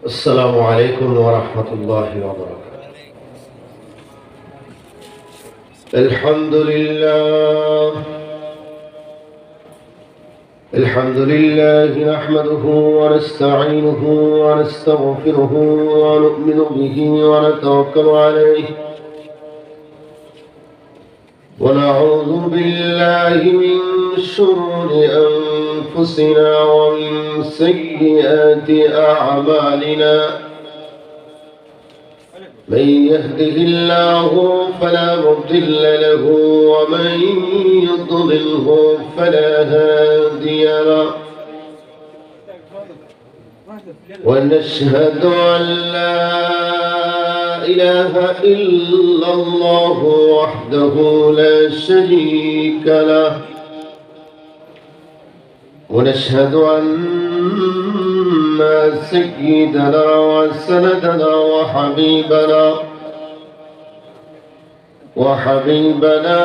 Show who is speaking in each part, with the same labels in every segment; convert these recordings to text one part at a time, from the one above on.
Speaker 1: السلام عليكم ورحمة الله وبركاته. الحمد لله نحمده ونستعينه ونستغفره ونؤمن به ونتوكل عليه ونعوذ بالله من شرور أنفسنا ومن سيئات أعمالنا. من يهده الله فلا مضل له ومن يضلله فلا هادي له. ونشهد أن لا إله إلا الله وحده لا شريك له. ونشهد أن سيدنا وسندنا وحبيبنا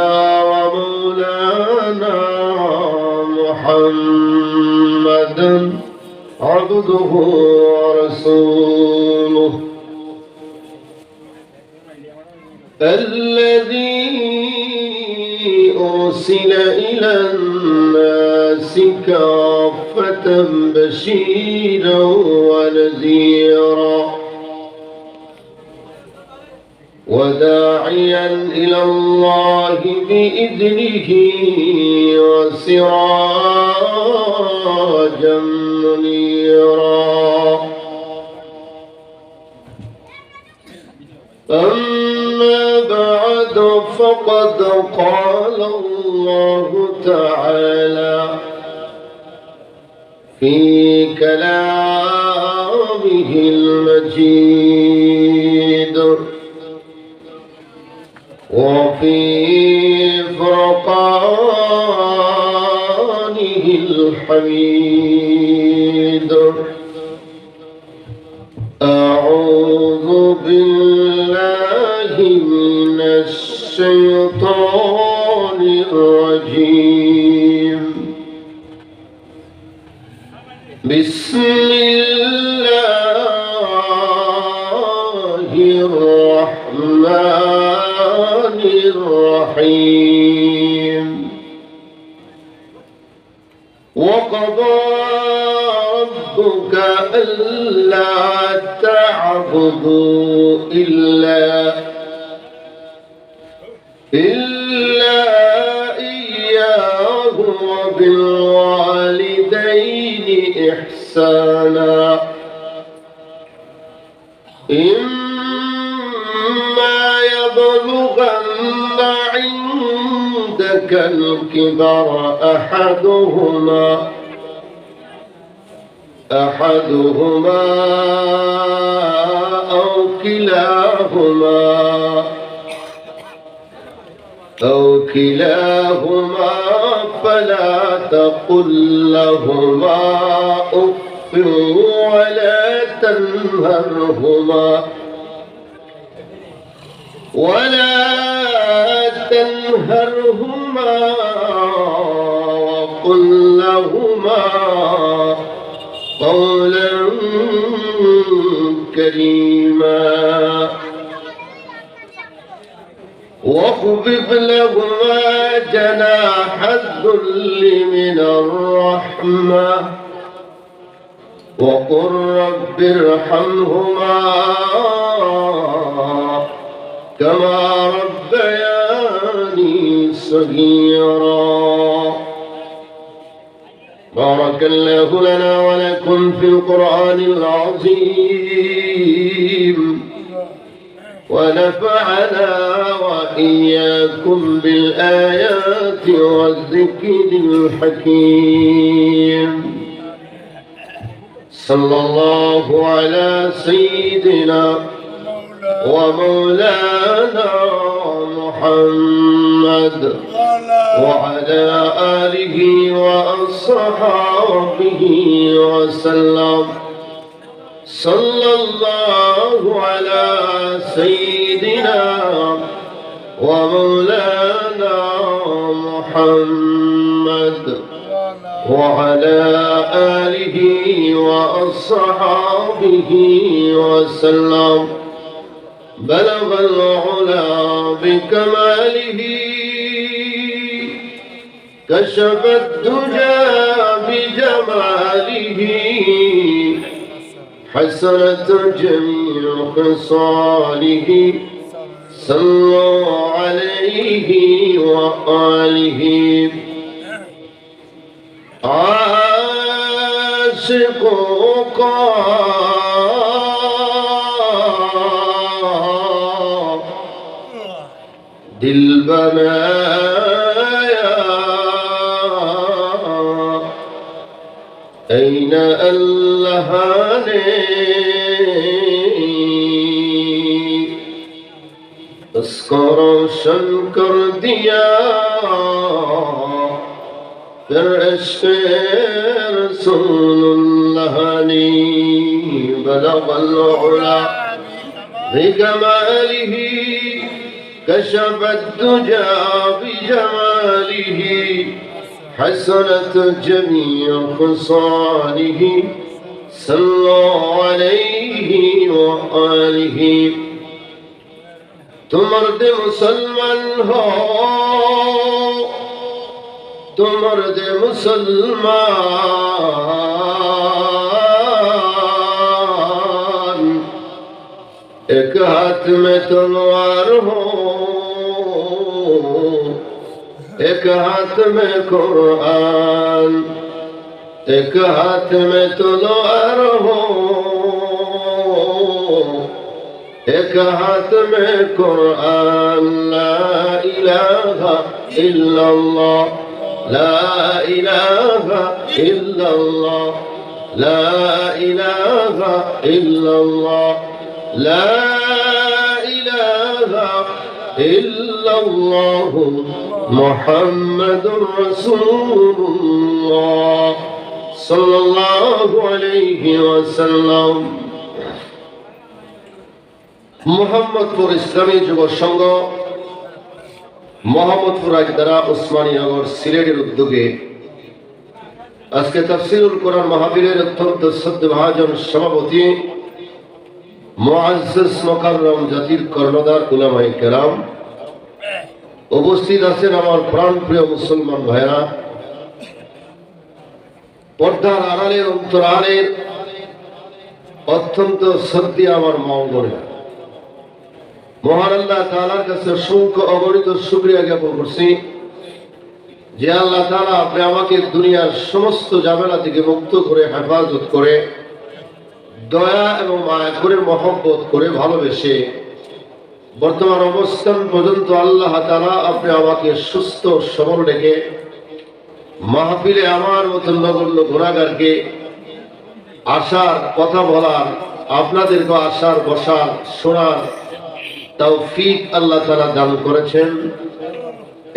Speaker 1: ومولانا محمدا عبده ورسوله الذي أرسل إلى الناس كافة بشيرا ونذيرا وداعيا إلى الله بإذنه وسراجا منيرا. أما بعد فقد قال الله تعالى في كلامه المجيد وفي فرقانه الحميد. أعوذ بالله من الشيطان الرجيم. بسم الله الرحمن الرحيم. وقضى ربك ألا تعبدوا إلا إياه وبالوالدين إحسانا. إما يبلغن عندك الكبر أحدهما أو كلاهما فلا تقل لهما أف ولا تنهرهما وقل لهما قولا كريما. واخفض لهما جناح الذل من الرحمة وقل رب ارحمهما كما ربياني صغيرا. بارك الله لنا ولكم في القرآن العظيم ونفعنا وإياكم بالآيات والذكر الحكيم. صلى الله على سيدنا ومولانا محمد وعلى آله وأصحابه وسلم. صلى الله على سيدنا ومولانا محمد وعلى آله وأصحابه وسلم بلغ العلا بكماله كشف الدجى بجماله حسنت جميع خصاله صلوا عليه وآله عاشقوں کا دل بنایا أين اللہ نے اس کو روشن کر دیا پھر عشق رسول اللہ نے بلغ العلا بجماله كشف الدجى بجماله حسنت جميع خصاله صلوا عليه وآله تو مرد مسلمان ہو تو مرد مسلمان ایک ہاتھ میں تلوار ہو ایک ہاتھ میں قرآن ایک ہاتھ میں تلوار ہو ایک ہاتھ میں قرآن لا الہ الا اللہ لا الہ الا اللہ لا الہ الا اللہ لا الہ الا اللہ محمد رسول اللہ صلی اللہ علیہ وسلم মোহাম্মদপুর ইসলামী যুব সংঘ মোহাম্মদপুর রাজদারা ওসমানীনগর সিলেটের উদ্যোগে আজকে তাফসীরুল কোরআন মাহফিলের অত্যন্ত শ্রদ্ধাভাজন সভাপতি মুআজ্জাজ মুকাররম জাতির কর্ণধার উলামায়ে কেরাম উপস্থিত আছেন আমার প্রাণপ্রিয় মুসলমান ভাইরা পর্দার আড়ালের অন্তরালের অত্যন্ত শ্রদ্ধেয় আমার মা ও বোনেরা মহান আল্লাহ তাআলার কাছে অসংখ্য অগণিত শুকরিয়া জ্ঞাপন করছি যে আল্লাহ তাআলা আপনি আমাকে দুনিয়ার সমস্ত ঝামেলা থেকে মুক্ত করে হেফাজত করে দয়া এবং মায়া করে মহব্বত করে ভালোবেসে বর্তমান অবস্থান পর্যন্ত আল্লাহ তাআলা আপনি আমাকে সুস্থ সবল রেখে মাহফিলে আমার মতো নগণ্য গুনাহগারকে আসার কথা বলার আপনাদেরকে আসার বসার শোনার তৌফিক আল্লাহ তাআলা দান করেছেন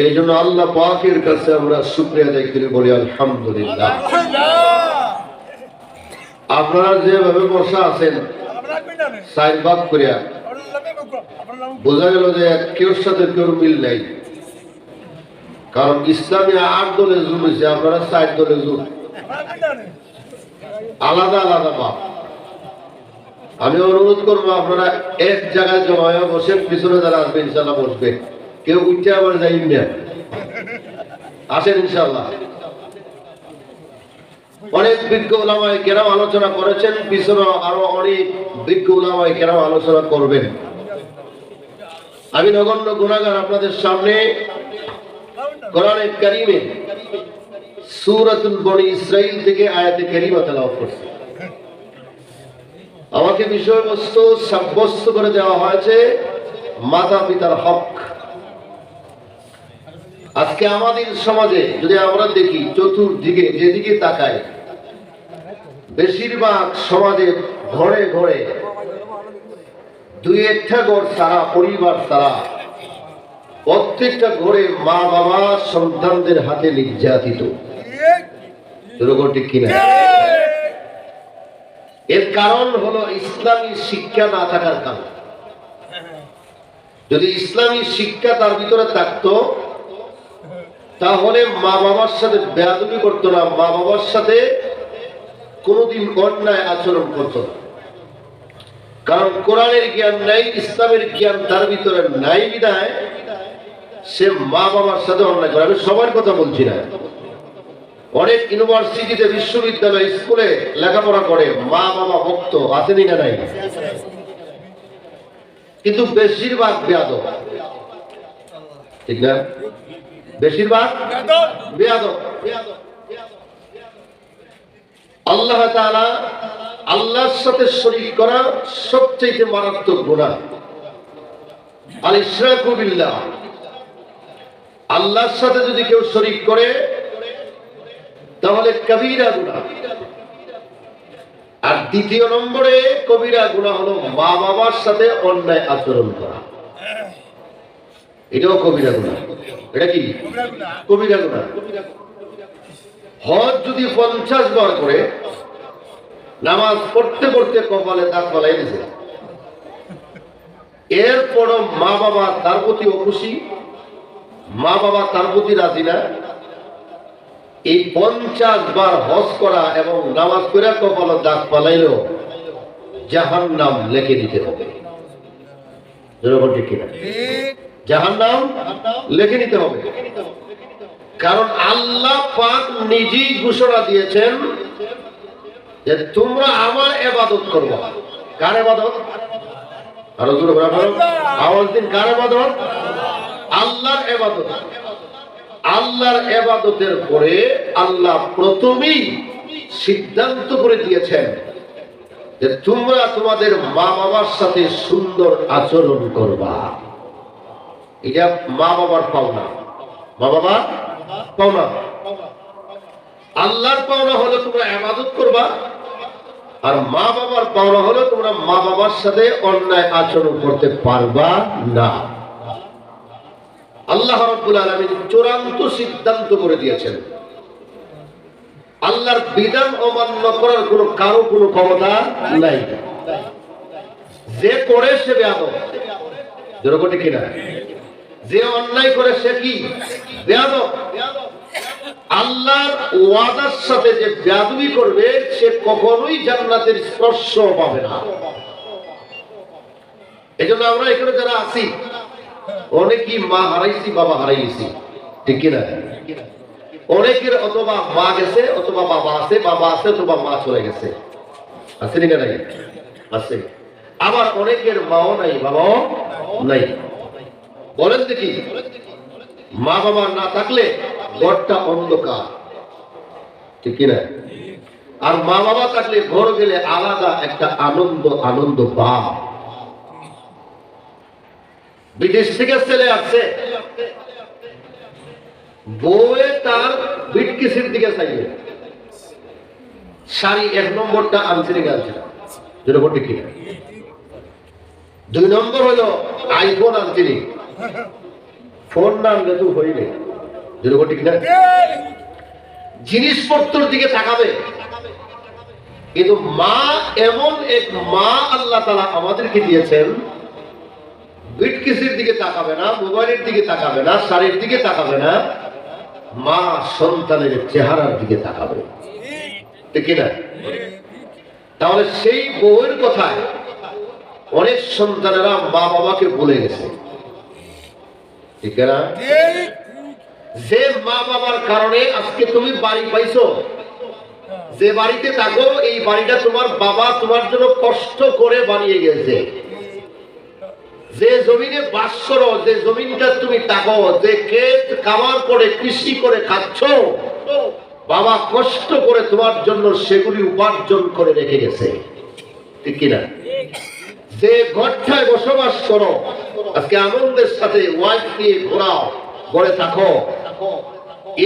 Speaker 1: এই জন্য আল্লাহ পাকের কাছে আমরা শুকরিয়া আদায় করে বলি আলহামদুলিল্লাহ। আপনারা যেভাবে বসা আছেন সাইড ভাগ করিয়া বোঝা গেল যে কেউর সাথে কেউর মিল নাই, কারণ ইসলামী ৮ দলে জুল হয়েছে, আপনারা ৪ দলে জুল, আলাদা আলাদা বাপ। আমি অনুরোধ করবো আপনারা এক জায়গায় জমা হয়ে বসে, পিছনে যারা আসবে ইনশাল্লাহ বসবে, কেউ উঠে আবার যাই না, আসেন ইনশাল্লাহ। অনেক বিজ্ঞ উলামায়ে কেরাম আলোচনা করেছেন, পিছনে আরো অনেক বিজ্ঞ উলামায়ে কেরাম আলোচনা করবেন। আমি নগণ্য গুনাহগার আপনাদের সামনে কোরআনে কারীমে সূরাতুল বনী ইসরাঈল থেকে আয়াতে কারীমা তেলাওয়াত করছি। আমাকে বিষয়বস্তু সাব্যস্ত করে দেওয়া হয়েছে মাতা পিতার হক। আজকে আমাদের সমাজে যদি আমরা দেখি, চতুর্দিকে যেদিকে তাকাই, বেশিরভাগ সমাজে ঘরে ঘরে দুই একটা ঘর সারা পরিবার সারা প্রত্যেকটা ঘরে মা বাবা সন্তানদের হাতে নির্যাতিত। ঠিক কিনা? এর কারণ হলো ইসলামী শিক্ষা না থাকার কারণ। যদি ইসলামী শিক্ষা তার ভিতরে থাকতো তাহলে মা বাবার সাথে বেয়াদবি করতো না, মা বাবার সাথে কোনোদিন অন্যায় আচরণ করতো না। কারণ কোরআনের জ্ঞান নাই, ইসলামের জ্ঞান তার ভিতরে নাই বিধায় সে মা বাবার সাথে অন্যায় করে। আমি সবার কথা বলছি না, অনেক ইউনিভার্সিটিতে, বিশ্ববিদ্যালয়, স্কুলে লেখাপড়া করে মা বাবা ভক্ত আছেনই না নাই, কিন্তু বেশিরভাগ বেয়াদব, ঠিক না? বেশিরভাগ বেয়াদব। আল্লাহ তাআলা আল্লাহর সাথে শরীক করা সবচেয়ে মারাত্মক গুনাহ। আল ইশরাকু বিল্লাহ, আল্লাহর সাথে যদি কেউ শরীক করে তাহলে কবিরা গুনাহ। আর দ্বিতীয় নম্বরে কবিরা গুনাহ হলো মা বাবার সাথে অন্যায় আচরণ করা, এটাও কবিরা গুনাহ। এটা কি কবিরা গুনাহ? হজ যদি 50 বার করে, নামাজ পড়তে পড়তে কপালে দাঁত ফালাই দিয়েছে, এরপরও মা বাবা তার প্রতি অখুশি, মা বাবা তার প্রতি রাজি না, এই 50 বার হজ করা এবং নামাজ পড়ে কপালে দাঁত ফালাইলেও জাহান্নাম লিখে দিতে হবে। জাহান্নাম লিখে নিতে হবে। কারণ আল্লাহ পাক নিজেই ঘোষণা দিয়েছেন যে তোমরা আমার ইবাদত করবে। কার ইবাদত? আরো জোরে বলো, আওয়াজ দিন, কার ইবাদত? আল্লাহর ইবাদত। আল্লাহর ইবাদতের পরে আল্লাহ প্রথমেই সিদ্ধান্ত করে দিয়েছেন যে তোমরা তোমাদের মা বাবার সাথে সুন্দর আচরণ করবা। এটা মা বাবার পাওনা, মা বাবার পাওনা। আল্লাহর পাওনা হলো তোমরা ইবাদত করবা, আর মা বাবার পাওনা হলো তোমরা মা বাবার সাথে অন্যায় আচরণ করতে পারবা না। আল্লাহ রাব্বুল আলামিন চূড়ান্ত সিদ্ধান্ত করে দিয়েছেন। আল্লাহর বিধান অমান্য করার কারো কোনো ক্ষমতা নাই। যে করে সে বেয়াদব, যেরকম কিনা, যে অন্যায় করে সে কি বেয়াদব। আল্লাহর ওয়াদার সাথে যে বেয়াদবি করবে সে কখনোই জান্নাতের স্পর্শ পাবে না। এজন্য আমরা এখানে যারা আছি অনেকেই মা হারাইছি, বাবা হারাইছি, ঠিক কিনা? অনেকের অথবা মা গেছে, অথবা বাবা আছে, বাবা আছে, অথবা মা চলে গেছে, আছে না নাই? আছে। আবার অনেকের মাও নাই, বাবাও নাই। বলেন দেখি, মা বাবা না থাকলে ঘরটা অন্ধকার, ঠিক কিনা? আর মা বাবা থাকলে ঘর গেলে আলাদা একটা আনন্দ, আনন্দ ভাব। বিদেশ থেকে ছেলে আসছে, বউয়ে তার বিটকিসির দিকে চাইবে, শাড়ি 1 নম্বরটা আনছে রেখে আনছে না, যেরকম ঠিক কিনা? 2 নম্বর হলো আইফোন আনছে, ফোন না আনলে তো হইলে, যেরকম ঠিক না? জিনিসপত্রের দিকে তাকাবে। কিন্তু মা এমন এক মা আল্লাহ তাআলা আমাদেরকে দিয়েছেন, বিটকিসির দিকে তাকাবে না, মোবাইলের দিকে তাকাবে না, শাড়ির দিকে তাকাবে না, মা সন্তানের চেহারার দিকে তাকাবে, ঠিক না? তাহলে সেই বউয়ের কথায় অনেক সন্তানেরা মা বাবাকে ভুলে গেছে, ঠিক না? যে মা বাবার কারণে আজকে তুমি বাড়ি পাইছো, যে বাড়িতে থাকো, এই বাড়িটা তোমার বাবা তোমার জন্য কষ্ট করে বানিয়ে গেছে। যে জমিনে বাস করো, যে জমিনটা তুমি থাকো, যে ক্ষেত খামার করে কৃষি করে খাচ্ছ, বাবা কষ্ট করে তোমার জন্য সেগুলি উপার্জন করে রেখে গেছে, ঠিক কিনা? যে ঘরটায় বসবাস করো, আজকে আনন্দের সাথে ওয়াইফ নিয়ে ঘোরাও, ঘরে থাকো,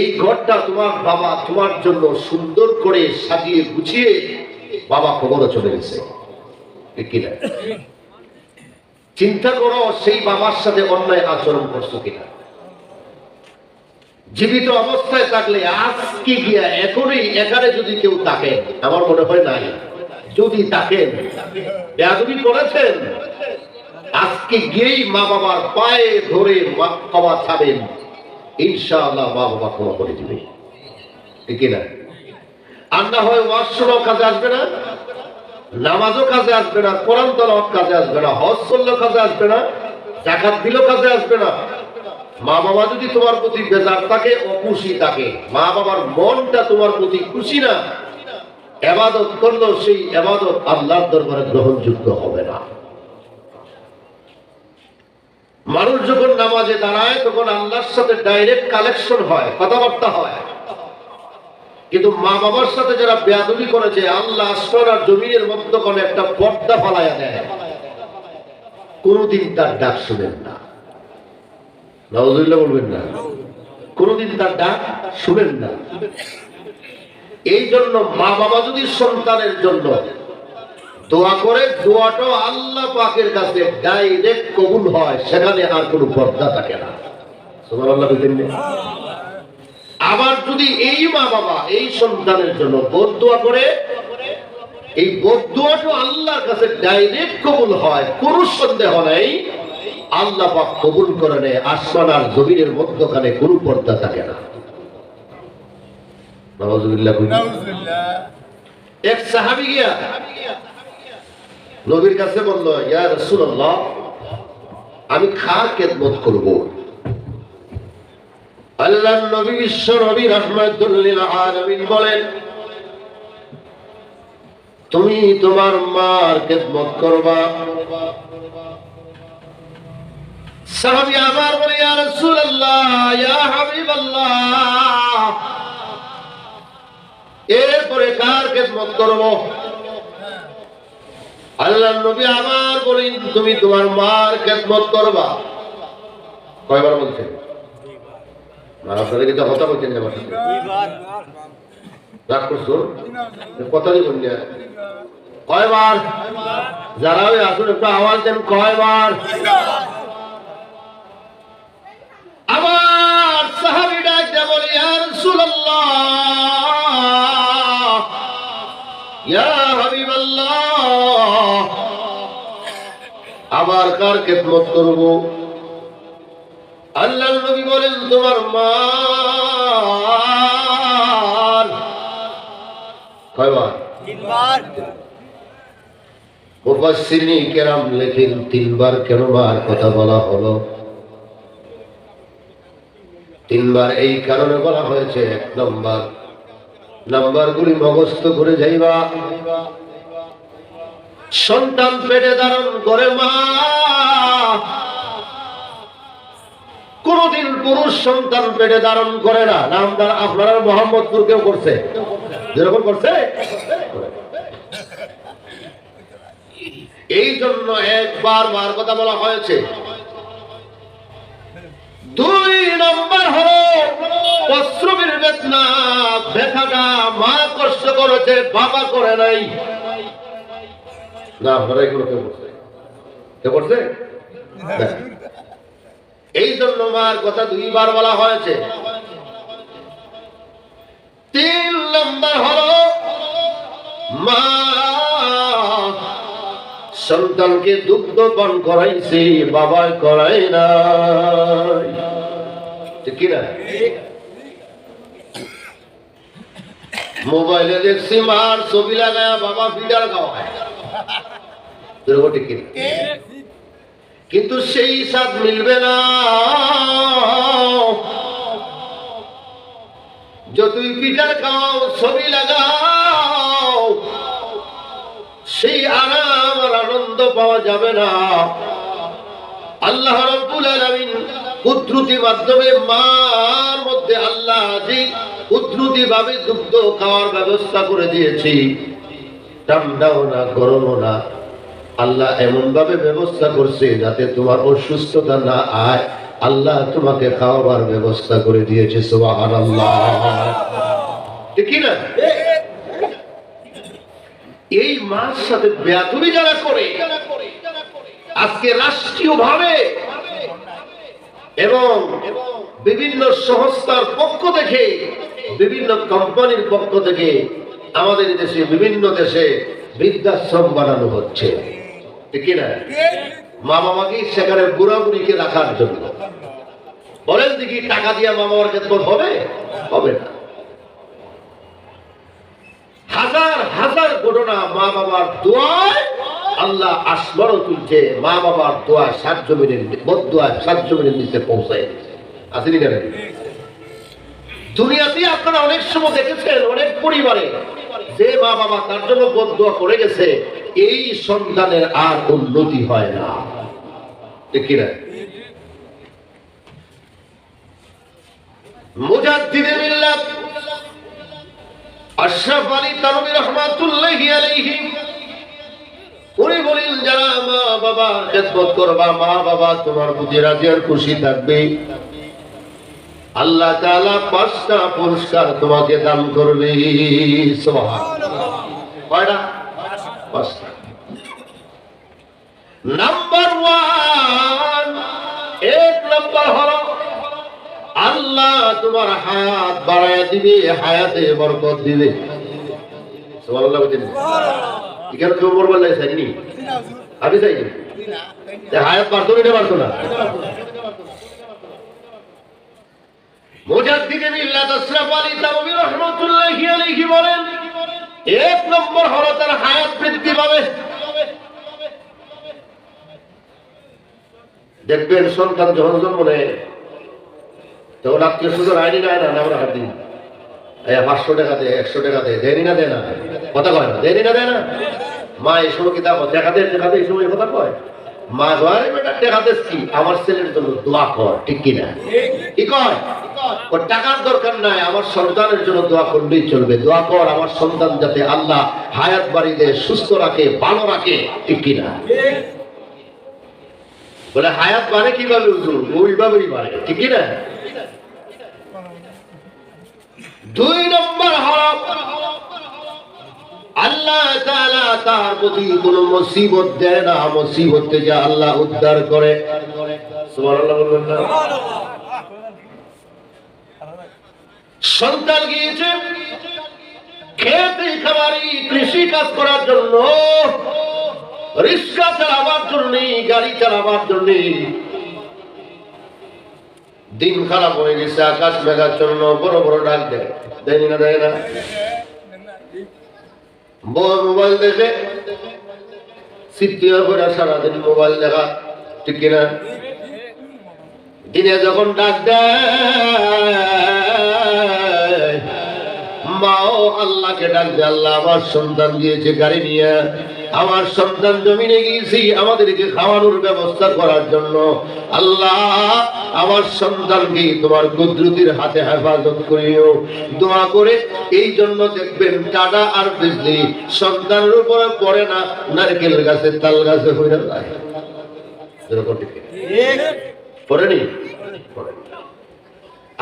Speaker 1: এই ঘরটা তোমার বাবা তোমার জন্য সুন্দর করে সাজিয়ে গুছিয়ে বাবা কবরে চলে গেছে, ঠিক কিনা? চিন্তা করো সেই বাবার সাথে অন্যায় আচরণ করছো কিনা। জীবিত অবস্থায় থাকলে আজকে গিয়া এখনই এখানে যদি কেউ থাকেন, আমার মনে হয় নাই, যদি থাকেন বেয়াদবি করেছেন, আজকে গিয়েই মা বাবার পায়ে ধরে ক্ষমা চাবেন, ইনশাআল্লাহ মা বাবা ক্ষমা করে দিবে, ঠিক না? আর না হয় ওয়াজ শোনাও কাজে আসবে না, নামাজও কাজে আসবে না, কোরআন তেলাওয়াত কাজে আসবে না, হজ করলেও কাজে আসবে না, যাকাত দিলেও কাজে আসবে না। মা বাবা যদি তোমার প্রতি বেজার থাকে, অখুশি থাকে, মা বাবার মনটা তোমার প্রতি খুশি না, ইবাদত করলেও সেই ইবাদত আল্লাহর দরবারে গ্রহণযোগ্য হবে না। মানুষ যখন নামাজে দাঁড়ায় তখন আল্লাহর সাথে ডাইরেক্ট কালেকশন হয়, কথাবার্তা হয়। কিন্তু মা বাবার সাথে যারা বেয়াদবি করেছে, আল্লাহ আসমান আর জমিনের মধ্যখানে একটা পর্দা ফালাইয়া দেয়, কোনদিন তার ডাক শুনেন না। নাউজুবিল্লাহ বলবেন না, কোনদিন তার ডাক শুনেন না। এই জন্য মা বাবা যদি সন্তানের জন্য দোয়া করে, দোয়াটা আল্লাহ পাকের কাছে ডাইরেক্ট কবুল হয়, সেখানে আর কোনো পর্দা থাকে না। সুবহানাল্লাহ বলতেন না? আবার যদি এই মা বাবা এই সন্তানের জন্য বদদোয়া করে, এই বদদোয়াটা আল্লাহর কাছে ডাইরেক্ট কবুল হয়, কোনো সন্দেহ নাই, আল্লাহ পাক কবুল করে নেয়। আসমান আর জমিনের মধ্যখানে কোনো পর্দা থাকে না। নাউজুবিল্লাহ। এক সাহাবী গিয়া নবীর কাছে বলল, ইয়া রাসূলুল্লাহ, আমি কার খেদমত করব? আল্লাহর নবী বিশ্ব নবী রাহমাতুল লিল আলামিন বলেন, তুমি তোমার মার খেদমত করবা। সাহাবী আমার বলে, ইয়া রাসূলুল্লাহ, ইয়া হাবিবাল্লাহ, এরপরে কার খেদমত করব? আল্লাহর নবী আমার বলেন, তুমি তোমার মার খেদমত করবা। কয়বার বলছেন? আপনারা কিন্তু হতা বলছেন না, রাগ করছো, কথা দিবেন না। কয়বার? যারা ওই আসুন একটু আওয়াজ দেন, কয়বার? আমার সাহাবী ডাকতে বলে, ইয়া রাসূলুল্লাহ, ইয়া হাবিবাল্লাহ, আবার কার খেদমত করব? আল্লাহর নবী বলেন, তোমার মার। কয়বার? তিনবার। মুফাসসিরিন কেরাম লেখেন, তিনবার কেন মার কথা বলা হলো? তিনবার এই কারণে বলা হয়েছে, এক নাম্বারগুলি মগস্থ করে যাইবা। সন্তান পেটে ধারণ করে মা, কোনদিন পুরুষ সন্তান পেটে ধারণ করে না। নামদার আপনারা মোহাম্মদপুর কেউ করছে? যেরকম করছে, এই জন্য একবার মার কথা বলা হয়েছে। দুই নম্বর হলো প্রসবের বেদনা, ব্যথাটা মা কষ্ট করেছে, বাবা করে নাই। না, আপনারা এগুলো কেউ করছে? কেউ করছে? এই জন্য মার কথা দুইবার বলা হয়েছে। তিন নম্বর হলো মা সন্তানকে দুগ্ধ পান করাইছে, বাবা করাই নাই, ঠিক কিনা? মোবাইলে দেখছি মার ছবি লাগায় বাবা ফিডার খাওয়ায়, ঠিক কিনা? কিন্তু সেই স্বাদ মিলবে না যতই পিঠার খাও, ছবি লাগাও, সেই আরাম আর আনন্দ পাওয়া যাবে না। আল্লাহ রাব্বুল আলামিন কুদরতি মাধ্যমে মার মধ্যে আল্লাহ যে কুদরতি ভাবে দুগ্ধ খাওয়ার ব্যবস্থা করে দিয়েছি, ঠান্ডাও না গরমও না, আল্লাহ এমন ভাবে ব্যবস্থা করছে যাতে তোমার অসুস্থতা না আয়, আল্লাহ তোমাকে খাওয়াবার ব্যবস্থা করে দিয়েছে। সুবহানাল্লাহ, ঠিক কি না? এই মার সাথে বেয়াদবি যারা করে, আজকে রাষ্ট্রীয় ভাবে এবং বিভিন্ন সংস্থার পক্ষ থেকে, বিভিন্ন কোম্পানির পক্ষ থেকে আমাদের দেশে, বিভিন্ন দেশে বৃদ্ধাশ্রম বানানো হচ্ছে, ঠিক না? মা বাবাকে সেখানে বুড়া বুড়িকে রাখার জন্য। বলেন দেখি, টাকা দিয়ে মা বাবার খেদমত হবে? হবে না। হাজার হাজার ঘটনা মা বাবার দোয়ায় আল্লাহ আসমানও তুলছে, মা বাবার দোয়া 7 জমিনের বদদোয়া 7 জমিনের নিচে পৌঁছায় দিচ্ছে। আসেনি কেন? দুনিয়াতে আপনারা অনেক সময় দেখেছেন অনেক পরিবারে যে মা বাবা তার জন্য বদদোয়া করে গেছে, এই সন্তানের আর উন্নতি হয় না, ঠিক কি না? মুজাদ্দিদে মিল্লাত আশরাফ আলী তানভী রাহমাতুল্লাহি আলাইহি উনি বলেন, যারা মা বাবার খেদমত করবা, মা বাবা তোমার প্রতি রাজি আর খুশি থাকবে, আল্লাহ তাআলা 5টা পুরস্কার তোমাকে দান করবে। সুবহানাল্লাহ। কয়টা? 5টা। নাম্বার 1, 1 নাম্বার হলো আল্লাহ তোমার হায়াত বাড়ায় দিবে, হায়াতে বরকত দিবে। সুবহানাল্লাহ বলেন। এখানে কেউ বলবার লাগে চাইনি? আমি চাই হায়াত বাড়তো না, বাড়তো না। মুজাদ্দিদে মিল্লাত আশরাফ আলী তানভী রাহমাতুল্লাহি আলাইহি বলেন, 1 নম্বর হলো তার হায়াত বৃদ্ধি পাবে। দেখবেন সন্তান যখন জন্ম নেয় তখন আত্মীয় স্বজন আইনি নেয় না, আমরা হাত দিই 500 টাকা দেয়, 100 টাকা দেয়, দেয়নি না দেয় না, কথা কয় না, দেয়নি না দেয় না। মা এই সময় কি দেখো টাকা দেয়, টাকা দেয়, এই সময় কথা কয়। মা কয় বেটা টাকা দেশ কি, আমার ছেলের জন্য দোয়া কর, ঠিক কিনা? কি কয়? ওর টাকার দরকার নাই, আমার সন্তানের জন্য দোয়া করলেই চলবে। দোয়া কর আমার সন্তান যাতে আল্লাহ হায়াত বাড়িয়ে দেয়, সুস্থ রাখে, ভালো রাখে, ঠিক কিনা? বলে হায়াত বাড়ে কিভাবে হুজুর? ওইভাবেই বাড়ে, ঠিক কিনা? 2 নম্বর হলো আল্লাহ তাআলা তার প্রতি কোনো মুসিবত দেয় না, মুসিবত থেকে আল্লাহ উদ্ধার করে। সুবহানাল্লাহ বলবেন না? সন্তান গিয়েছে খেতে খামারি কৃষি কাজ করার জন্য, রিক্সা চালাবার জন্য, গাড়ি চালাবার জন্য। দিন খারাপ হয়ে গেছে, আকাশ মেঘাচ্ছন্ন, বড় বড় ডাক দেয়, দেয়নি না দেয় না? মোবাইল দেখে সিদ্ধিয়া করে সারাদিন মোবাইল দেখা, ঠিক কিনা? দিনে যখন ডাক দেয় মাও আল্লাহকে ডাক দেয়, আল্লাহ আমার সন্তান গিয়েছে গাড়ি নিয়ে, আমার সন্তান জমিনে গিয়েছি আমাদেরকে খাওয়ানোর ব্যবস্থা করার জন্য। আল্লাহ আমার সন্তানকে তোমার কুদরতের হাতে হেফাজত করিও, দোয়া করে। এই জন্য দেখবেন টাডা আর বিজলি সন্তানের উপরে পড়ে না, নারকেল গাছে তাল গাছে হয়ে যায়, পড়েনি?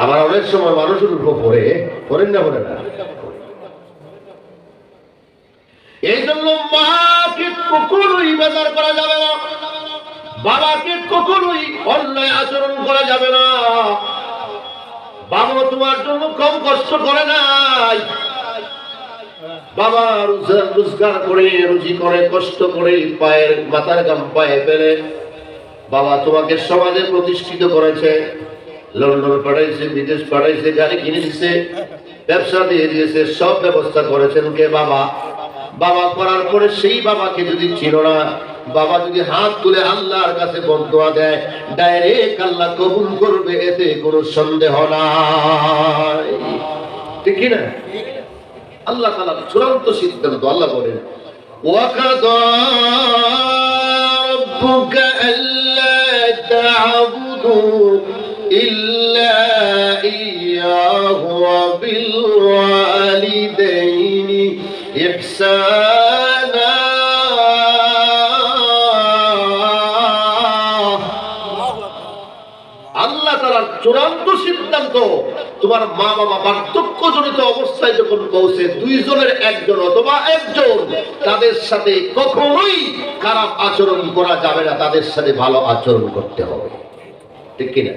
Speaker 1: আবার অনেক সময় মানুষের উপর পড়ে, পড়েন না, পড়ে না। এই জন্য মাকে কখনোই বেজার করা যাবে না, বাবাকে কখনোই অন্যায় আচরণ করা যাবে না। বাবা তোমার জন্য কম কষ্ট করে নাই, বাবা রোজগার করে, রুজি করে, কষ্ট করে, পায়ের মাথার গাম পায়ে ফেলে বাবা তোমাকে সমাজে প্রতিষ্ঠিত করেছে, লন্ডন পাঠাইছে, বিদেশ পাঠাইছে, গাড়ি কিনে দিছে, ব্যবসা দিয়ে দিয়েছে, সব ব্যবস্থা করেছেন কে? বাবা। বাবা করার পরে সেই বাবাকে যদি ছিল না, বাবা যদি হাত তুলে আল্লাহর কাছে বদদোয়া দেয়, ডাইরেক্ট আল্লাহ কবুল করবে, এতে কোনো সন্দেহ নাই, ঠিক কি না? আল্লাহ তাআলা চূড়ান্ত সিদ্ধান্ত। আল্লাহ বলেন, ওয়াকাদা রাব্বুকা আল্লা তা'বুদু ইল্লা ইয়্যাহু ওয়া বিল ওয়ালিদাইনি ইহসানা। আল্লাহ তাআলার চূড়ান্ত সিদ্ধান্ত, তোমার মা বাবা বার্ধক্যজনিত অবস্থায় যখন পৌঁছে, 2 জনের একজন অথবা একজন, তাদের সাথে কখনোই খারাপ আচরণ করা যাবে না, তাদের সাথে ভালো আচরণ করতে হবে, ঠিক কিনা?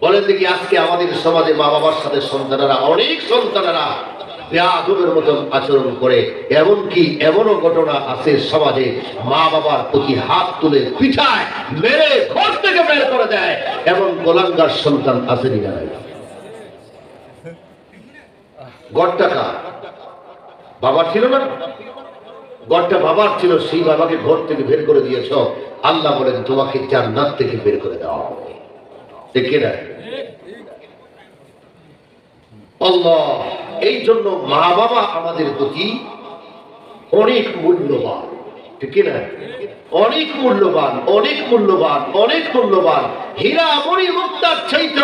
Speaker 1: বলেন দেখি, আজকে আমাদের সমাজে মা বাবার সাথে সন্তানেরা, অনেক সন্তানেরা বেয়াদবের মতন আচরণ করে। এমনকি এমনও ঘটনা আছে সমাজে, মা বাবার প্রতি হাত তুলে পিঠায় মেরে ঘর থেকে বের করে দেয়, এমন গোলাঙ্গার সন্তান আছে না? গড়টা কার? বাবার ছিল না? গড়টা বাবার ছিল, সেই বাবাকে ঘর থেকে বের করে দিয়েছ। আল্লাহ বলেন তোমাকে জান্নাত থেকে বের করে দেওয়া হবে। ঠিক না? আল্লাহ, এই জন্য মা বাবা আমাদের প্রতি অনেক মূল্যবান। ঠিক না? অনেক মূল্যবান, অনেক মূল্যবান, অনেক মূল্যবান। হীরা মণি মুক্তার চাইতে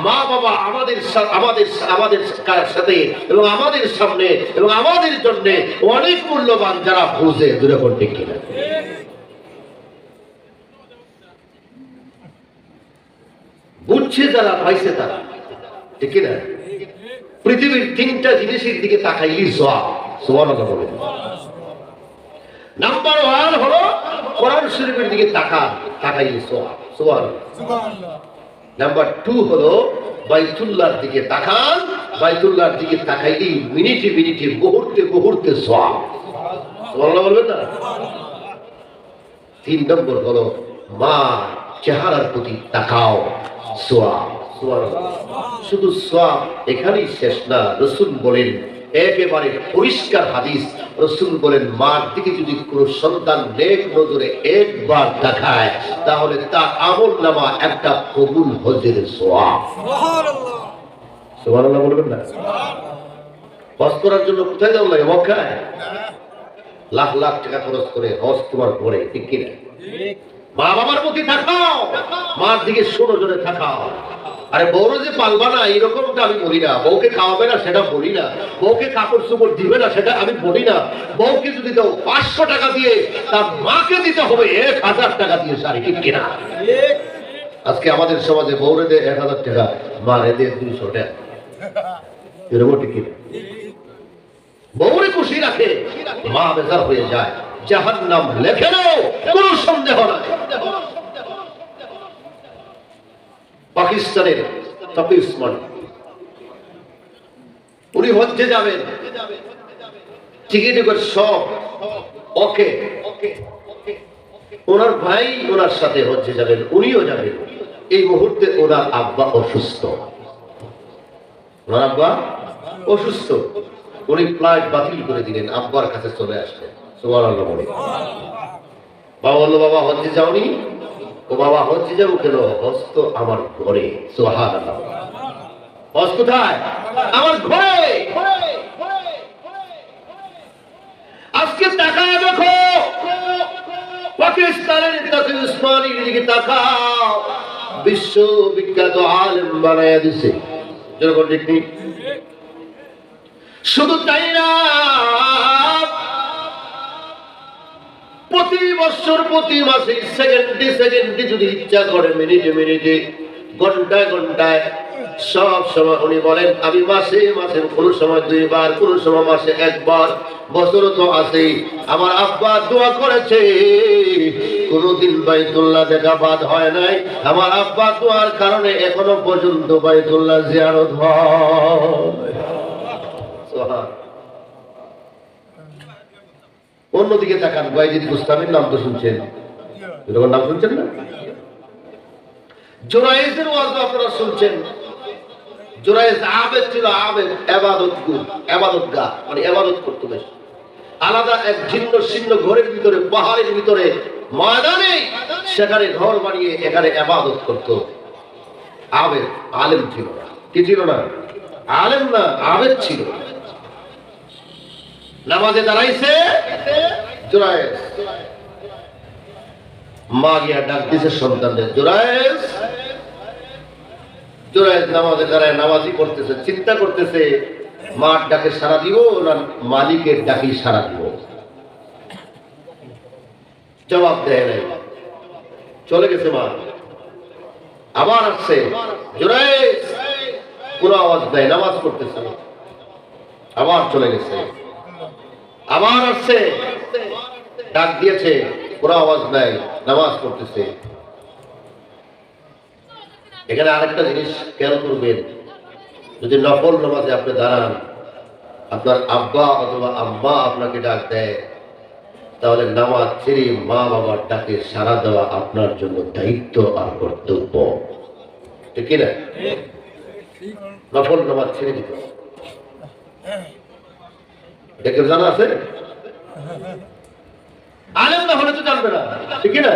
Speaker 1: মা বাবা আমাদের আমাদের সাথে এবং আমাদের সামনে এবং আমাদের জন্য অনেক মূল্যবান, যারা বুঝে দূরে কোন। ঠিক কিনা? বুঝছে যারা, পাইছে তারা। ঠিক না? পৃথিবীর তিনটা জিনিসের দিকে তাকাইলি সওয়াব। সুবহানাল্লাহ বলেন। নাম্বার 1 হলো কোরআন শরীফের দিকে তাকাইলি সওয়াব। সুবহানাল্লাহ। নাম্বার 2 হলো বাইতুল্লাহর দিকে তাকান, বাইতুল্লাহর দিকে তাকাইলি মিনিটে মিনিটে মুহূর্তে মুহূর্তে সওয়াব। সুবহানাল্লাহ বলবেন না? 3 নম্বর হলো মা চেহারার প্রতি তাকাও, সওয়াব। শুধু সওয়াব এখানেই শেষ না। রাসূল বলেন, একেবারে পরিষ্কার হাদিস, রাসূল বলেন মার দিকে যদি কোনো সন্তান নেক নজরে একবার তাকায়, তাহলে তার আমলনামা একটা কবুল হজের সওয়াব। সুবহানাল্লাহ। সুবহানাল্লাহ বলবেন না? হজ করার জন্য কোথায় যাওয়া লাগে? মক্কায় লাখ লাখ টাকা খরচ করে হজ তোমার ঘরে। ঠিক কিনা? মা বাবার প্রতি তাকাও, মার দিকে সুনজরে তাকাও। আরে বউরে যে পালবা না এরকমটা আমি বলি না, বউকে খাওয়াবে না সেটা বলি না, বউকে কাপড় চোপড় দিবে না সেটা আমি বলি না। বউকে যদি দাও 500 টাকা দিয়ে, তার মাকে দিতে হবে 1000 টাকা দিয়ে শাড়ি। ঠিক কিনা? আজকে আমাদের সমাজে বউরে দেয় 1000 টাকা, মারে দেয় 200 টাকা। এরকম ঠিক কিনা? বউরে খুশি রাখে, মা বেজার হয়ে যায়। জাহান্নাম লেখে নাও, কোনো সন্দেহ নাই। পাকিস্তানের তাকি উসমান, উনি হজ্জে যাবেন, টিকিটের সব ওকে, ওনার ভাই ওনার সাথে হজ্জে যাবেন, উনিও যাবেন। এই মুহূর্তে ওনার আব্বা অসুস্থ, ওনার আব্বা অসুস্থ। উনি ফ্লাইট বাতিল করে দিলেন, আব্বার কাছে চলে আসলেন। সুবহানাল্লাহ বলে। বাবা বলল, বাবা হজ্জে যাওনি? ও বাবা হজ্জে যাবো কেন? হজ তো আমার ঘরে। সুবহানাল্লাহ। হজ কোথায়? আমার ঘরে। আজকে তাকায় দেখো, পাকিস্তানের তাকি উসমানীর দিকে তাকাও, বিশ্ববিখ্যাত আলেম বানায়া দিছে। যেরকম ঠিক নেই? শুধু তাই না, প্রতি বছর প্রতি মাসে সেকেন্ডে সেকেন্ডে যদি ইচ্ছা করে, মিনিটে মিনিটে, ঘন্টায় ঘন্টায়, সব সময় উনি বলেন আমি মাসে মাসে, কোন সময় 2 বার, কোন সময় মাসে 1 বার, বছর তো আছে। আমার আব্বা দোয়া করেছে, কোনদিন বাইতুল্লাহ দেখা বাদ হয় নাই। আমার আব্বা দোয়ার কারণে এখনো পর্যন্ত বাইতুল্লাহ জিয়ারত হয়। অন্যদিকে তাকান, বাইজিদ বুস্তামির নাম তো শুনছেন, এরকম নাম শুনছেন না? জুরাইজের ওয়াজ আপনারা শুনছেন। জুরাইজ আবেদ ছিল, আবেদ, ইবাদতগাহ, মানে ইবাদত করতে বেশ আলাদা এক ভিন্ন শীর্ণ ঘরের ভিতরে, পাহাড়ের ভিতরে, ময়দানে, সেখানে ঘর বানিয়ে এখানে ইবাদত করত। আবেদ, আলেম ছিল না। কি ছিল না? আলেম না, আবেদ ছিল। নামাজে দাঁড়াইছে জুরাইজ, মা গিয়া ডাক দিছে সন্তানদের, জুরাইজ। জুরাইজ নামাজে দাঁড়ায় নামাজই করতেছে, চিন্তা করতেছে মার ডাকে সাড়া দিব না মালিকের ডাকে সাড়া দিব। জবাব দেয় নাই, চলে গেছে মা। আবার আসছে জুরাইজ, কোনো আওয়াজ দেয়, নামাজ করতেছে, আবার চলে গেছে। আবার আসছে, ডাক দিয়েছে, কোনো আওয়াজ নাই, নামাজ পড়তেছে। এখানে আরেকটা জিনিস খেয়াল করবেন, যদি নফল নামাজে আপনি দাঁড়ান, আপনার আব্বা অথবা আম্মা আপনাকে ডাক দেয়, তাহলে নামাজ ছেড়ে মা বাবার ডাকে সাড়া দেওয়া আপনার জন্য দায়িত্ব আর কর্তব্য, ঠিক কিনা? নফল নামাজ ছেড়ে দিতে দেখে জানা আছে, আলেম না হলে তো জানবে না, ঠিক কিনা?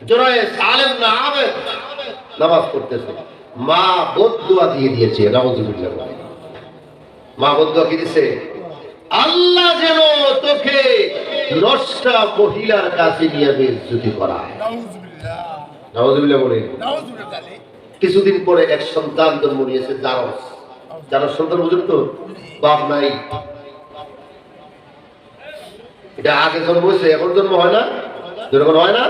Speaker 1: জোরায় আলেম না আবেদ নামাজ পড়তেছে, মা বদদুয়া দিয়ে দিয়েছে, নাউযুবিল্লাহ। মা বদদুয়া কি দিছে? আল্লাহ যেন তোকে নষ্টা মহিলার কাছে নিয়ে বেইজ্জতি করায়, নাউযুবিল্লাহ বলে। কিছুদিন পরে এক সন্তান জন্ম নিয়েছে, যারা সন্তান বুঝুন তো, বাপ নাই, এটা আগে জন্ম হয়েছে, এখন জন্ম হয় না, যেরকম হয় না,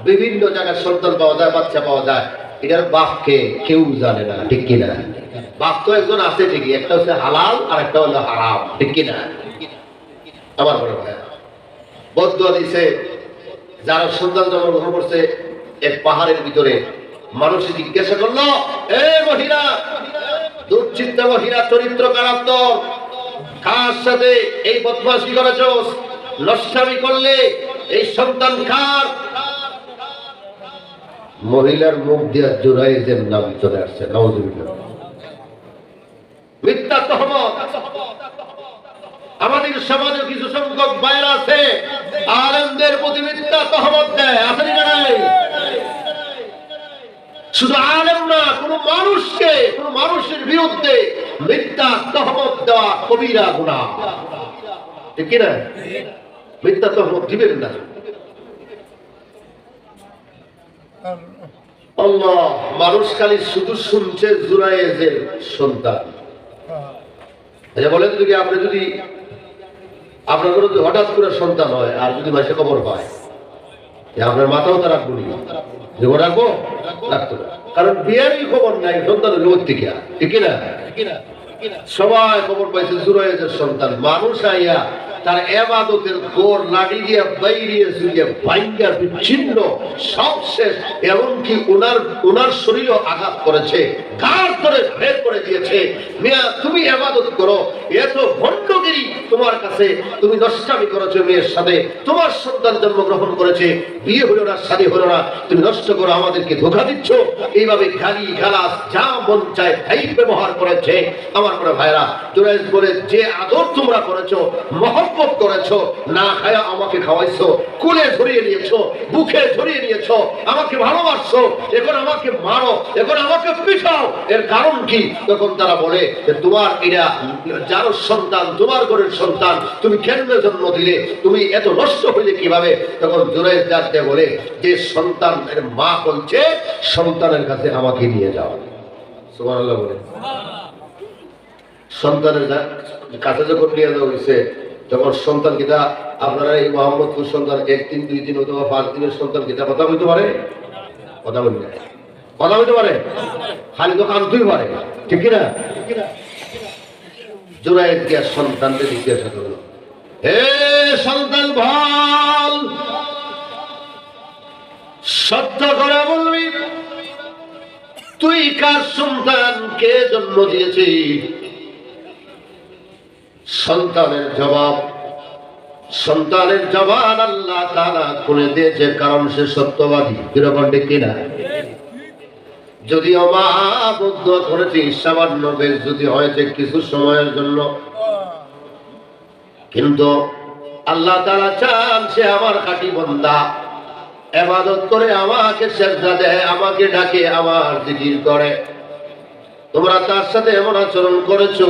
Speaker 1: বিভিন্ন জায়গায় সন্তান পাওয়া যায়, বাচ্চা পাওয়া যায়, এটার বাপকে কেউ জানে না, ঠিক কিনা? বাপ তো একজন আছে ঠিকই, একটা হচ্ছে হালাল আর একটা হলো হারাম, ঠিক কিনা? আমার বড় ভাই বদদুয়া দিছে, যারা সন্তান জন্মগ্রহণ করছে এক পাহাড়ের ভিতরে, মানুষ জিজ্ঞাসা করলো, এ মহিলা, দুশ্চিন্তা মহিলা, চরিত্র খারাপ তোর, কার সাথে এই বদমাশি করেছ, নষ্টামি করলে, এই সন্তান কার? মহিলার মুখ দিয়ে জুরাইজের নাম চলে আসছে, নাউযুবিল্লাহ। মিথ্যা তহমত। আমাদের সমাজে কিছু সংখ্যক বাইরে আছে আলেমদের প্রতি মিথ্যা তহমত দেয়, আছে না নাই? শুধু আলেম না, কোন মানুষকে, কোন মানুষের বিরুদ্ধে মিথ্যা তহমত দেওয়া কবিরা গুনাহ, ঠিক কিনা? মিথ্যা তহমত দিবেন না। আল্লাহ, মানুষ খালি শুধু শুনছে জুরাইজের সন্তান। আচ্ছা বলেন, যদি আপনি যদি আপনার কোনো হঠাৎ করে সন্তান হয় আর যদি মাসে খবর পায়, আপনার মাথাও তো রাখবো নি, যেমন রাখবো, রাখতো না, কারণ বিয়েরই খবর নাই, সন্তানের লোক থেকে, ঠিক কিনা? সবাই খবর পাইছে জুরাইজের সন্তান। মানুষ আইয়া তার ইবাদতের গোর লাঠি দিয়া বাইরিয়ে জুড়িয়ে ভাঙ্গা বিচ্ছিন্ন সব শেষ, এমনকি ওনার শরীরও আঘাত করেছে, কার ধরে বের করে দিয়েছে। মিয়া তুমি ইবাদত করো, এত ভণ্ডগিরি তোমার কাছে, তুমি নষ্টামি করেছো মেয়ের সাথে, তোমার সন্তান জন্মগ্রহণ করেছে, বিয়ে হলো না, শাদী হলো না, তুমি নষ্ট করো, আমাদেরকে ধোঁকা দিচ্ছ। এইভাবে গালি গালাস যা মন চায় তাই ব্যবহার করেছে। আমার পরে ভাইরা, জুরাইজ বলে, যে আদর তোমরা করেছো, মহব্বত করেছো, না খায়া আমাকে খাওয়াইছো, কোলে ধরিয়ে নিয়েছো, বুকে ধরিয়ে নিয়েছো, আমাকে ভালোবাসছো, এখন আমাকে মারো, এখন আমাকে পিঠাও, এর কারণ কি? তখন তারা বলে যে তোমার এরা যার সন্তান, তোমার ঘরের সন্তান, তুমি কেমনে জন্ম দিলে, তুমি এত নষ্ট হইলে কিভাবে? তখন জুরাইজ ডাকতে বলে, যে সন্তানের মা বলছে সন্তানের কাছে আমাকে নিয়ে যাও। সুবহানাল্লাহ বলে। সন্তানের কাছে যখন নিয়ে যাওয়া হয়েছে, তখন সন্তান কিতা, আপনারা এই মোহাম্মদপুর সন্তান 1 দিন 2 দিন অথবা 5 দিনের সন্তান কিতা কথা বলতে পারে? কথা বলতে পারে, কথা বলতে পারে, খালি তো কানতেই পারে, ঠিক কিনা? জুরাইজ গিয়া সন্তানকে জিজ্ঞাসা করলো, হে সন্তান ভাল, সত্য করে বলবি, তুই কার সন্তান, কে জন্ম দিয়েছিস? সন্তানের জবান আল্লাহ তাআলা খুলে দিয়েছে, কারণ সে সত্যবাদী, কিরকম ঠিক কিনা? যদিও মা বদদুয়া করেছে, সামান্য বেইজ্জতি হয়েছে কিছু সময়ের জন্য, কিন্তু আল্লাহ তাআলা চান সে আমার খাঁটি বান্দা, ইবাদত করে, আমাকে সিজদা দেয়, আমাকে ডাকে, আমার জিকির করে। তোমরা তার সাথে এমন আচরণ করেছো,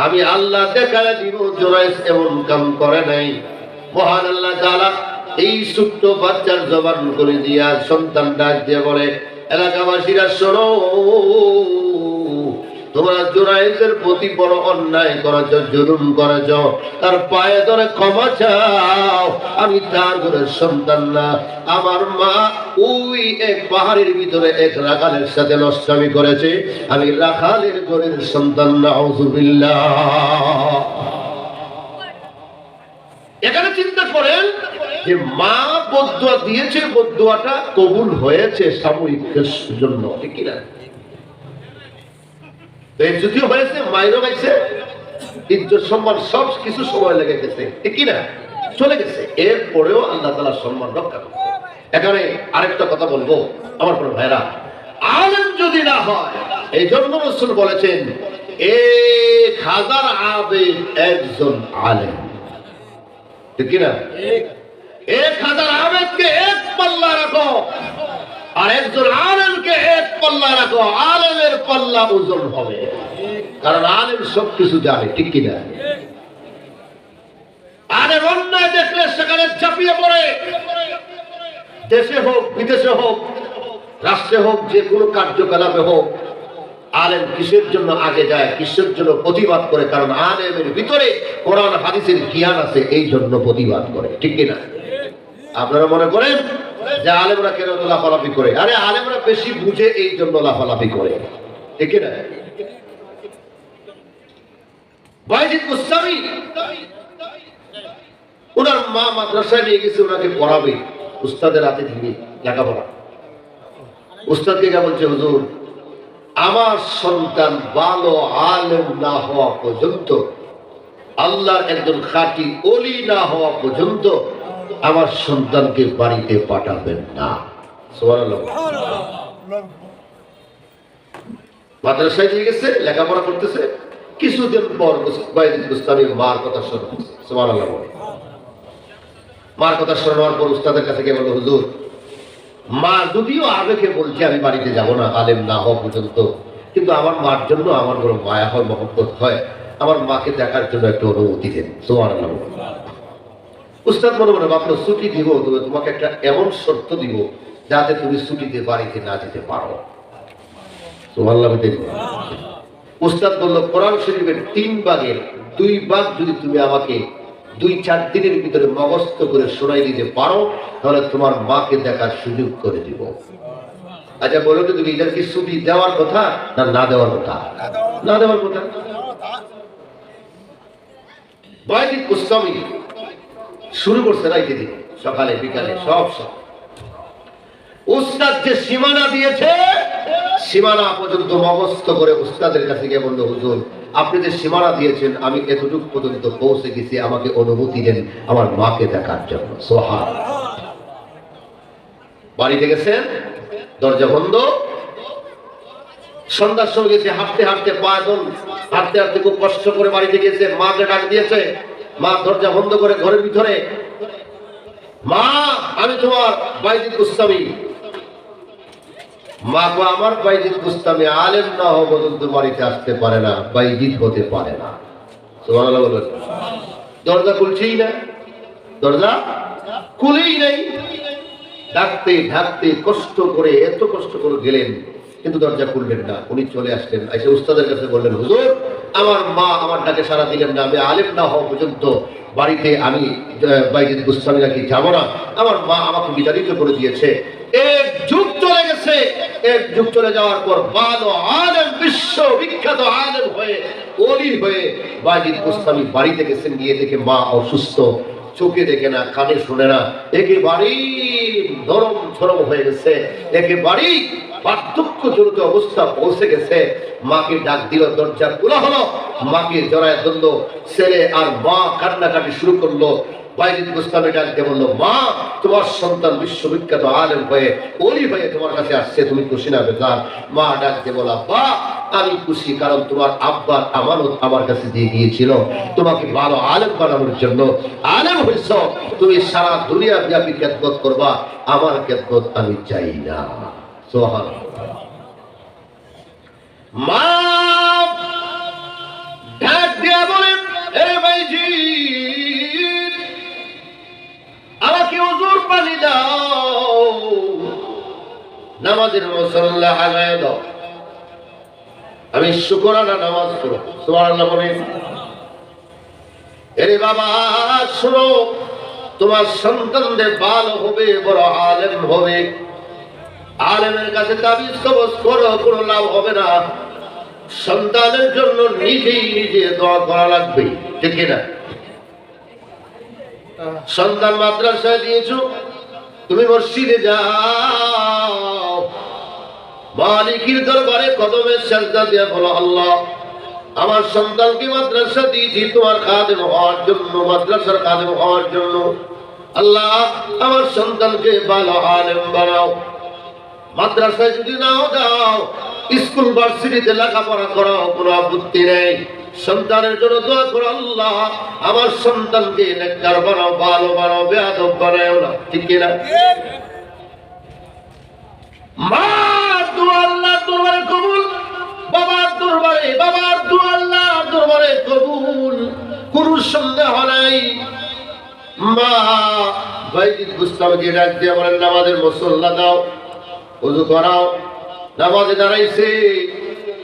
Speaker 1: আমি আল্লাহ দেখায় দিব জুরাইজ এমন কাম করে নাই। মহান আল্লাহ তাআলা এই ছোট্ট বাচ্চার জবান করে দিয়া সন্তান ডাক দিয়ে বলে, এলাকাবাসীরা শোনো, তোমরা জুরাইজের প্রতি বড় অন্যায় করেছো, জুলুম করেছো, তার পায়ে ধরে ক্ষমা চাও। আমি তার ঘরের সন্তান না, আমার মা ওই এক পাহাড়ের ভিতরে এক রাখালের সাথে নষ্টামি করেছে, আমি রাখালের ঘরের সন্তান। নাউযুবিল্লাহ। এখানে চিন্তা করেন যে মা বদদুয়া দিয়েছে, বদদুয়াটা কবুল হয়েছে সাময়িক জন্য, ঠিক কিনা? বেইজ্জতিও হয়েছে, মাইরও খাইছে, ইজ্জত সম্মান সব কিছু সময় লেগে গেছে, ঠিক কিনা? চলে গেছে। এরপরেও আল্লাহ তাআলা সম্মান রক্ষা করছে। এখানে আরেকটা কথা বলবো আমার প্রিয় ভাইরা, আলেম যদি না হয়, এই জন্য রাসূল বলেছেন 1000 আবেদ একজন আলেম, ঠিক কিনা? 1000 আবেদকে এক পাল্লা রাখো আর একজন আলেমকে এক পাল্লা রাখো, আলেমের পাল্লা ওজন হবে, কারণ আলেম সবকিছু জানে, ঠিক কিনা? আলেম অন্যায় দেখলে সেখানে ঝাঁপিয়ে পড়ে, দেশে হোক বিদেশে হোক রাষ্ট্রে হোক যে কোনো কার্যকলাপে হোক, আলেম কিসের জন্য আগে যায়, কিসের জন্য প্রতিবাদ করে? কারণ আলেমের ভিতরে কোরআন হাদিসের জ্ঞান আছে, এই জন্য প্রতিবাদ করে, ঠিক কিনা? আপনারা মনে করেন যে আলেমরা কেন লাফালাফি করে? আরে আলেমরা বেশি বুঝে এই জন্য লাফালাফি করে, ঠিক কিনা? বাইজিদ বুস্তামি ওনার মা মাদ্রাসায় নিয়ে গেছে ওনাকে পড়াবে, উস্তাদের হাতে দিবে লেখাপড়া। উস্তাদকে কে বলছে, হুজুর আমার সন্তান ভালো আলেম না হওয়া পর্যন্ত, আল্লাহর একজন খাঁটি ওলি না হওয়া পর্যন্ত আমার সন্তানকে বাড়িতে পাঠাবেন না। সুবহানাল্লাহ। মাদ্রাসায় নিয়ে গেছে, লেখাপড়া করতেছে, কিছুদিন পর বাইজিদ বুস্তামির মার কথা শুনছে। সুবহানাল্লাহ। মার কথা শোনার পর উস্তাদের কাছে গিয়ে বলল, হুজুর মা যদিও আবেগে বলছে আমি বাড়িতে যাব না আলেম না হওয়া পর্যন্ত, কিন্তু আমার মার জন্য আমার বড় মায়া হয়, মহব্বত হয়, আমার মাকে দেখার জন্য একটু অনুমতি দেন। সুবহানাল্লাহ। উস্তাদ মনে মনে ভাবলো, ছুটি দিব, তবে তোমাকে একটা এমন শর্ত দিব যাতে তুমি ছুটিতে বাড়িতে না যেতে পারো। সুবহানাল্লাহ। উস্তাদ বলল, কোরআন শরীফের 3 ভাগের 2 ভাগ যদি তুমি আমাকে 2-4 দিনের ভিতরে মুখস্থ করে শোনাই দিতে পারো, তাহলে তোমার মাকে দেখার সুযোগ করে দিব। আচ্ছা বলো তো, তুমি এদেরকে ছুটি দেওয়ার কথা না না দেওয়ার কথা? না দেওয়ার কথা। বাইজিদ বুস্তামি শুরু করছে রাইতে দিন, সকালে বিকালে সব সব। উস্তাদ যে সীমানা দিয়েছে, সীমানা পর্যন্ত মুখস্থ করে উস্তাদের কাছে গিয়ে বলল, হুজুর আপনি যে সীমানা দিয়েছেন আমি এতটুকু পর্যন্ত পৌঁছে গেছি, আমাকে অনুমতি দেন আমার মাকে দেখার জন্য। সুবহানাল্লাহ। বাড়িতে গেছেন, দরজা বন্ধ, সন্ধ্যার সময় গেছে, হাঁটতে হাঁটতে পায়দল হাঁটতে হাঁটতে খুব কষ্ট করে বাড়িতে গেছে, মাকে ডাক দিয়েছে, মা দরজা বন্ধ করে ঘরের ভিতরে, মা আমি তোমার বাইজিদ বুস্তামি। মা গো আমার বাইজিদ বুস্তামি আলেম না হওয়া পর্যন্ত বাড়িতে আসতে পারে না, বাইজিদ হতে পারে না। সুবহানাল্লাহ বলেন। দরজা খুলছেই না, দরজা খুলেই নাই। ডাকতে ডাকতে কষ্ট করে, এত কষ্ট করে গেলেন, কিন্তু দরজা খুললেন না। উনি চলে আসলেন, এসে উস্তাদের কাছে বললেন, হুজুর আমার মা আমার ডাকে সাড়া দিলেন না, আমি আলেম না হওয়া পর্যন্ত বাড়িতে আমি বাইজিদ বুস্তামি নাকি যাব না, আমার মা আমাকে বিতাড়িত করে দিয়েছে। 1 যুগ চলে গেছে, 1 যুগ চলে যাওয়ার পর ভালো আলেম, বিশ্ব বিখ্যাত আলেম হয়ে, ওলি হয়ে বাইজিদ বুস্তামি বাড়িতে গেছেন, গিয়ে দেখে মা অসুস্থ, চোখে দেখে না, কানে শুনে না, একেবারেই নরম ছরম হয়ে গেছে, একেবারেই বার্ধক্যজনিত অবস্থা পৌঁছে গেছে। মাকে ডাক দিল, দরজা খোলা হলো, মাকে জড়ায় ধরলো, ছেলে আর মা কান্নাকাটি শুরু করলো। বাইজিদ বুস্তামি ডাক দিয়ে বললো, মা তোমার সন্তান বিশ্ববিখ্যাত আলেম হয়ে ওলি হয়ে তোমার কাছে আসছে, তুমি খুশি না বেজার? মা ডাক দিয়ে বলা, বা আমি খুশি, কারণ তোমার আব্বার আমানত আমার কাছে দিয়ে গিয়েছিল তোমাকে ভালো আলেম বানানোর জন্য। আলেম হইছ, তুমি সারা দুনিয়া ব্যাপী খেদমত করবা, আমার খেদমত আমি চাই না। সুবহানাল্লাহ। মা ডাক দিয়া বলেন, এ বাইজিদ আমাকে ওযুর পানি দাও, নামাজের মুসল্লা আগায় দাও, আমি শুকরানা নামাজ পড়ব। সুবহানাল্লাহ বলেন। এরে বাবা শোনো, তোমার সন্তানদের ভালো হবে, বড় আলেম হবে, আলেমের কাছে তাবিজ কবজ করো, কোনো লাভ হবে না। সন্তানের জন্য নিজেই নিজে দোয়া করা লাগবে, ঠিক না? সন্তান মাদ্রাসায় দিয়েছো, তুমি মসজিদে যাও, মালিকের দরবারে কদমে সিজদা দিয়ে বলো, আল্লাহ আমার সন্তানকে মাদ্রাসা দিয়েছি তোমার খাদেম হওয়ার জন্য, মাদ্রাসার খাদেম হওয়ার জন্য। আল্লাহ আমার সন্তানকে ভালো আলেম বানাও। মাদ্রাসায় যদি নাও দাও, স্কুল ভার্সিটিতে লেখাপড়া করাও, কোনো আপত্তি নেই। সন্তানের জন্য দোয়া করো, আল্লাহ আমার সন্তানকে নেককার বানাও, ভালো বানাও, বেয়াদব বানাও না। ঠিক কিনা? মা দোয়া আল্লাহ দরবারে কবুল, বাবার দোয়া আল্লাহ দরবারে কবুল, কোন সন্দেহ নাই। মা বাইজিদ বুস্তামকে ডাক দিয়ে বলেন, নামাজের মুসল্লা দাও, ওযু করাও। নামাজে দাঁড়াইছে,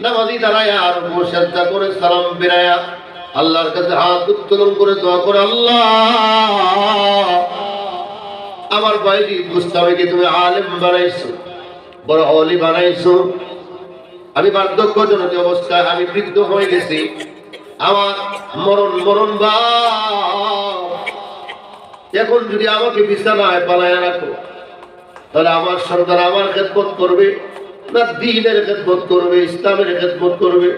Speaker 1: নামাজি দাঁড়ায় আর মুসাজ্জা করে সালাম ফিরায়া আল্লাহর কাছে হাত উত্তোলন করে দোয়া করে, আল্লাহ আমার বাইজিদ বুস্তামকে তুমি আলেম বানাইছো, বড় ওলি বানাইছো। আমি বার্ধক্যজনিত অবস্থায় আমি বৃদ্ধ হয়ে গেছি, আমার মরণ ভাব। এখন যদি আমাকে বিছানায় পালায়া রাখো, তাহলে আমার সন্তান আমার খেদমত করবে না দ্বীনের খেদমত করবে, ইসলামের খেদমত করবে?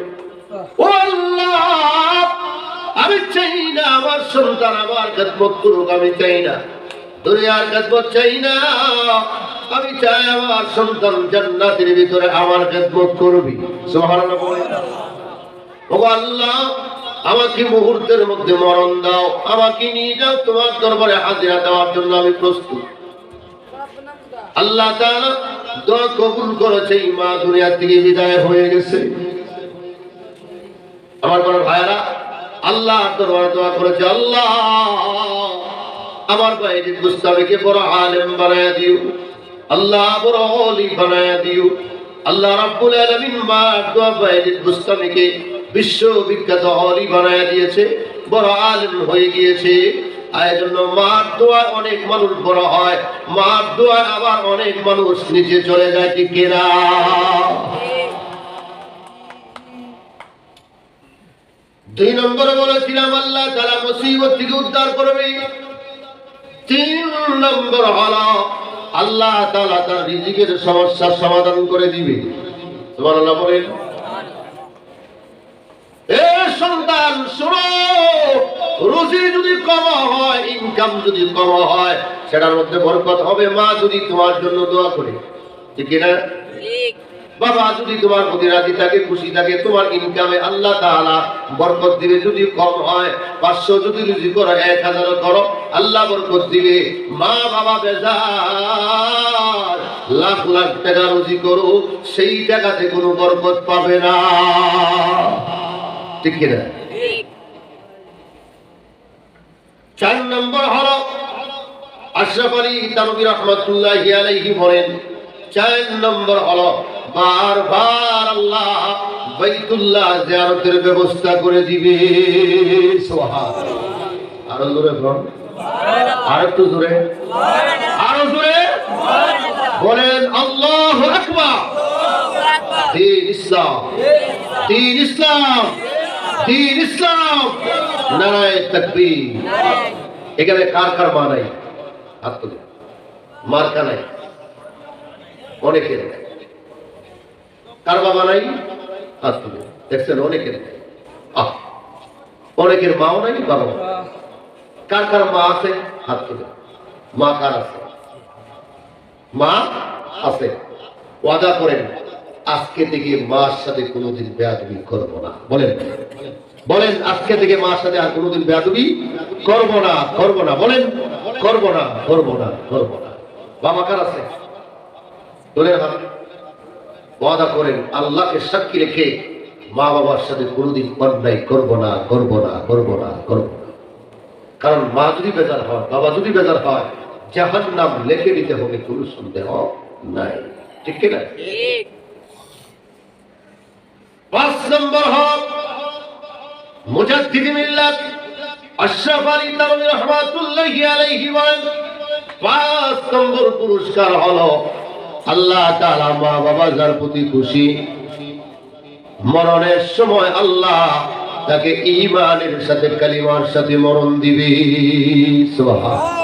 Speaker 1: ও আল্লাহ, আমি চাই না আমার সন্তান আমার খেদমত করুক, আমি চাই না দুনিয়ার খেদমত চাই না, আমি চাই আমার সন্তান জান্নাতের ভিতরে আমার খেদমত করবে। সুবহানাল্লাহ বলেন। ও আল্লাহ, আমাকে মুহূর্তের মধ্যে মরণ দাও, আমাকে নিয়ে যাও তোমার দরবারে হাজিরা দেওয়ার জন্য আমি প্রস্তুত। আল্লাহ তাআলা দোয়া কবুল করেছে, মা দুনিয়া থেকে বিদায় হয়ে গেছে। আমার বড় ভাইরা আল্লাহর দরবারে দোয়া করেছে, আল্লাহ আমার বাইজিদ বুস্তামিকে বড় আলেম বানায়া দিও, আল্লাহ বড় ওলি বানায়া দিও। আল্লাহ রাব্বুল আলামিন মা দোয়া বাইজিদ বুস্তামিকে বিশ্ববিখ্যাত ওলি বানায়া দিয়েছে, বড় আলেম হয়ে গিয়েছে। এই জন্য মার দোয়া অনেক মানুষ বড় হয়, মার দোয়া আবার অনেক মানুষ নিচে চলে যায়। ঠিক কিনা? দুই নম্বরে বলেছিলাম আল্লাহ তাআলা মুসিবত থেকে উদ্ধার করবে। তিন নম্বর হলো আল্লাহ তাআলা তার রিজিকের সমস্যার সমাধান করে দিবে। সুবহানাল্লাহ বলেন। এ সন্তান শোনো, রুজি যদি কম হয়, ইনকাম যদি কম হয়, সেটার মধ্যে বরকত হবে মা যদি তোমার জন্য দোয়া করে। ঠিক না? বাবা যদি তোমার প্রতি রাজি থাকে, খুশি থাকে, তোমার ইনকামে আল্লাহ তাআলা বরকত দিবে। যদি কম হয়, 500 যদি রুজি করো, 1000 করো, আল্লাহ বরকত দিবে। মা বাবা বেজার লাখ লাখ টাকা রুজি করো, সেই টাকাতে কোনো বরকত পাবে না। ঠিক কিনা? 4 নম্বর হলো আশরাফ আলী থানভী রাহমাতুল্লাহি আলাইহি বলেন, 4 নম্বর হলো বারবার আল্লাহ বাইতুল্লাহ জিয়ারতের ব্যবস্থা করে দিবে। সুবহানাল্লাহ। আরো জোরে বলুন, আর একটু জোরে, আরো জোরে বলেন আল্লাহু আকবার। দ্বীন ইসলাম, দ্বীন ইসলাম, দ্বীন ইসলাম। নারায়ে তাকবীর। এখানে কার কার মা নাই? হাত তুলে। মার্কা নাই অনেকের, কার বাবা নাই? হাত তুলে। দেখছেন অনেকের, অনেকের মাও নাই, বাবা। কার কার মা আছে? হাত তুলে। মা কার আছে? মা আছে। ওয়াদা করেন আজকে থেকে মার সাথে কোনোদিন বেয়াদবি করবো না। বলেন, বলেন আজকে থেকে মার সাথে আর কোনোদিন বেয়াদবি করবো না, করবো না। বলেন করবো না, করবো না, করবো না। বাবা কার আছে? বলেন হাত। ওয়াদা করেন আল্লাহকে সাক্ষী রেখে মা বাবার সাথে কোনোদিন অন্যায় করবো না, করবো না, করবো না, করবো না। কারণ মা যদি বেজার হয়, বাবা যদি বেজার হয়, জাহান্নাম লিখে নিতে হবে, কোনো সন্দেহ নাই। ঠিক কিনা? 5 নম্বর হক মুজাদ্দিদ মিল্লাত আশরাফ আলী থানভী রাহমাতুল্লাহি আলাইহি বলেন, 5 নম্বর পুরস্কার হলো আল্লাহ তাআলা মা বাবা যার প্রতি খুশি, মরণের সময় আল্লাহ তাকে ঈমানের সাথে কালিমার সাথে মরণ দিবে। সুবহানাল্লাহ।